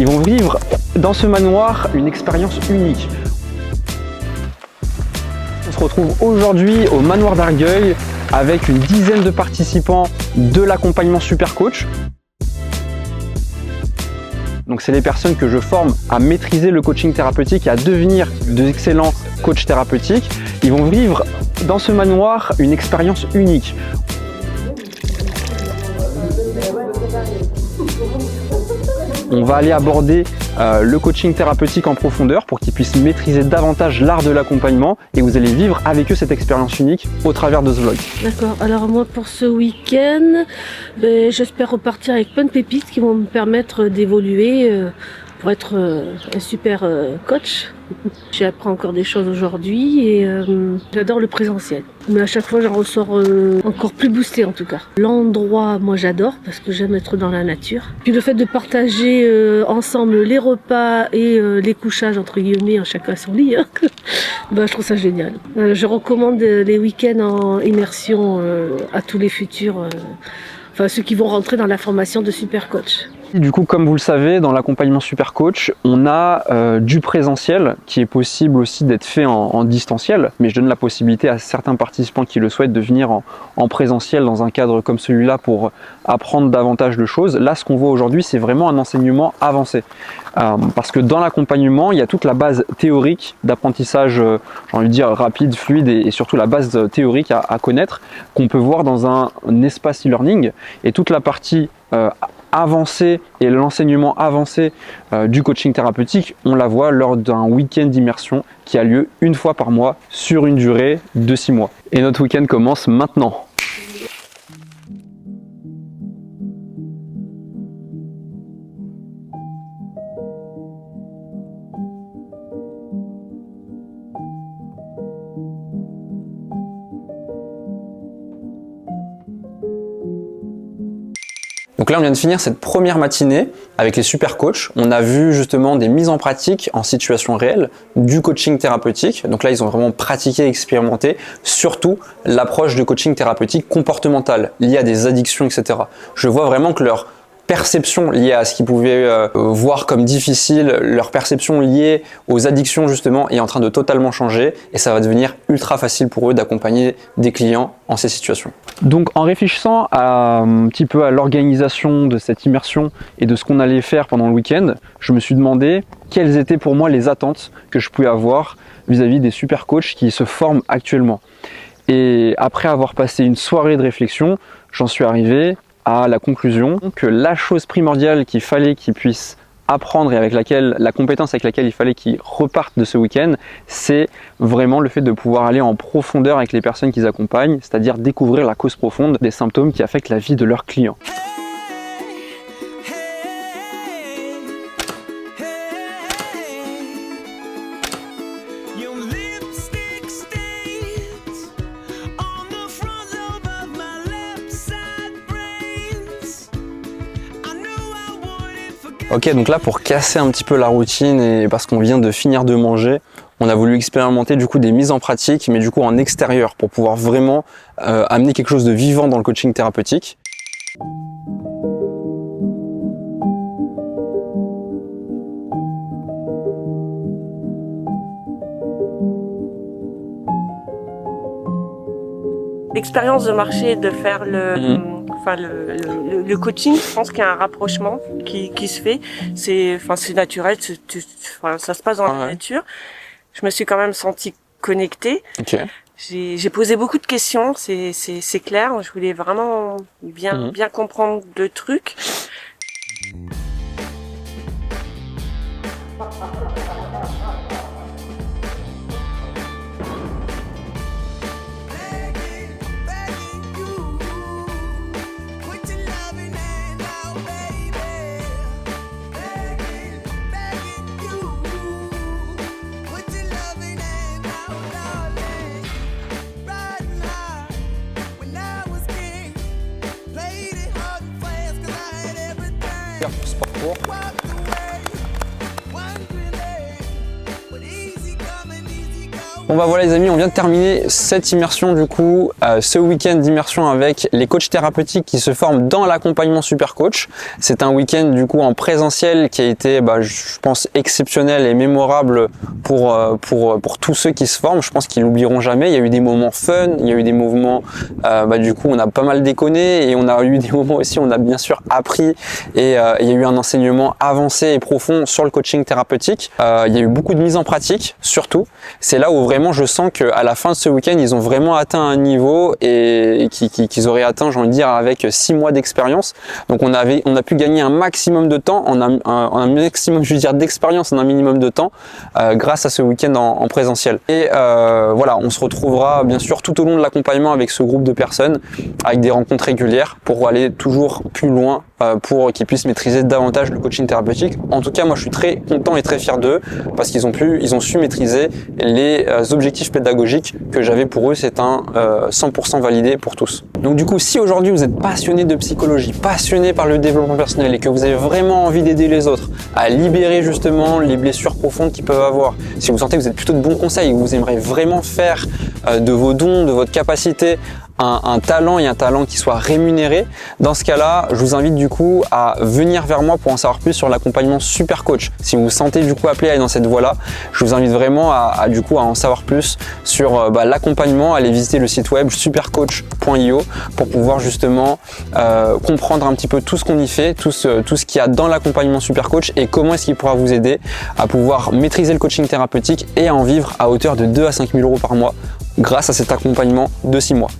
Ils vont vivre dans ce manoir une expérience unique. On se retrouve aujourd'hui au manoir d'Argueil avec une dizaine de participants de l'accompagnement Super Coach. Donc c'est les personnes que je forme à maîtriser le coaching thérapeutique et à devenir d'excellents coachs thérapeutiques. Ils vont vivre dans ce manoir une expérience unique. On va aller aborder le coaching thérapeutique en profondeur pour qu'ils puissent maîtriser davantage l'art de l'accompagnement et vous allez vivre avec eux cette expérience unique au travers de ce vlog. D'accord, alors moi pour ce week-end, j'espère repartir avec plein de pépites qui vont me permettre d'évoluer pour être un super coach. J'ai appris encore des choses aujourd'hui et j'adore le présentiel. Mais à chaque fois j'en ressors encore plus boosté en tout cas. L'endroit, moi j'adore parce que j'aime être dans la nature. Puis le fait de partager ensemble les repas et les couchages entre guillemets, chacun à son lit, hein, je trouve ça génial. Je recommande les week-ends en immersion à tous les futurs, enfin ceux qui vont rentrer dans la formation de Super Coach. Du coup, comme vous le savez, dans l'accompagnement Super Coach, on a du présentiel qui est possible aussi d'être fait en distanciel, mais je donne la possibilité à certains participants qui le souhaitent de venir en présentiel dans un cadre comme celui-là pour apprendre davantage de choses. Là, ce qu'on voit aujourd'hui, c'est vraiment un enseignement avancé. Parce que dans l'accompagnement, il y a toute la base théorique d'apprentissage, j'ai envie de dire rapide, fluide et surtout la base théorique à connaître qu'on peut voir dans un espace e-learning et toute la partie avancée et l'enseignement avancé du coaching thérapeutique, on la voit lors d'un week-end d'immersion qui a lieu une fois par mois sur une durée de 6 mois. Et notre week-end commence maintenant. Donc là, on vient de finir cette première matinée avec les super coachs. On a vu justement des mises en pratique en situation réelle du coaching thérapeutique. Donc là, ils ont vraiment pratiqué et expérimenté, surtout l'approche de coaching thérapeutique comportemental, liée à des addictions, etc. Je vois vraiment que leur perception liée à ce qu'ils pouvaient voir comme difficile, leur perception liée aux addictions justement est en train de totalement changer et ça va devenir ultra facile pour eux d'accompagner des clients en ces situations. Donc en réfléchissant un petit peu à l'organisation de cette immersion et de ce qu'on allait faire pendant le week-end, je me suis demandé quelles étaient pour moi les attentes que je pouvais avoir vis-à-vis des super coachs qui se forment actuellement. Et après avoir passé une soirée de réflexion, j'en suis arrivé à la conclusion que la chose primordiale qu'il fallait qu'ils puissent apprendre et avec laquelle, la compétence avec laquelle il fallait qu'ils repartent de ce week-end, c'est vraiment le fait de pouvoir aller en profondeur avec les personnes qu'ils accompagnent, c'est-à-dire découvrir la cause profonde des symptômes qui affectent la vie de leurs clients. Ok, donc là pour casser un petit peu la routine et parce qu'on vient de finir de manger, on a voulu expérimenter du coup des mises en pratique, mais du coup en extérieur pour pouvoir vraiment amener quelque chose de vivant dans le coaching thérapeutique. L'expérience de marcher, de faire le coaching, je pense qu'il y a un rapprochement qui se fait. C'est naturel, ça se passe dans la nature. Je me suis quand même sentie connectée. Okay. J'ai posé beaucoup de questions, c'est clair. Je voulais vraiment bien comprendre le truc. One grenade, but easy come and easy go. Bon bah voilà les amis, on vient de terminer cette immersion du coup, ce week-end d'immersion avec les coachs thérapeutiques qui se forment dans l'accompagnement Super Coach. C'est un week-end du coup en présentiel qui a été, je pense, exceptionnel et mémorable pour tous ceux qui se forment. Je pense qu'ils l'oublieront jamais. Il y a eu des moments fun, il y a eu des moments, du coup on a pas mal déconné et on a eu des moments aussi où on a bien sûr appris et il y a eu un enseignement avancé et profond sur le coaching thérapeutique. Il y a eu beaucoup de mise en pratique surtout. C'est là où vraiment je sens qu'à la fin de ce week-end, ils ont vraiment atteint un niveau et qu'ils auraient atteint, j'ai envie de dire, avec 6 mois d'expérience. Donc on a pu gagner un maximum de temps, un maximum, je veux dire, d'expérience en un minimum de temps grâce à ce week-end en présentiel. Et voilà, on se retrouvera bien sûr tout au long de l'accompagnement avec ce groupe de personnes, avec des rencontres régulières pour aller toujours plus loin, pour qu'ils puissent maîtriser davantage le coaching thérapeutique. En tout cas, moi je suis très content et très fier d'eux parce qu'ils ont su maîtriser les objectifs pédagogiques que j'avais pour eux. C'est un 100% validé pour tous. Donc du coup, si aujourd'hui vous êtes passionné de psychologie, passionné par le développement personnel et que vous avez vraiment envie d'aider les autres à libérer justement les blessures profondes qu'ils peuvent avoir, si vous sentez que vous êtes plutôt de bons conseils et que vous aimeriez vraiment faire de vos dons, de votre capacité, un talent et un talent qui soit rémunéré, dans ce cas-là, je vous invite du coup à venir vers moi pour en savoir plus sur l'accompagnement Super Coach. Si vous vous sentez du coup appelé à aller dans cette voie-là, je vous invite vraiment à en savoir plus sur l'accompagnement, aller visiter le site web supercoach.io pour pouvoir justement comprendre un petit peu tout ce qu'on y fait, tout ce qu'il y a dans l'accompagnement Super Coach et comment est-ce qu'il pourra vous aider à pouvoir maîtriser le coaching thérapeutique et à en vivre à hauteur de 2 à 5 000 € par mois grâce à cet accompagnement de 6 mois.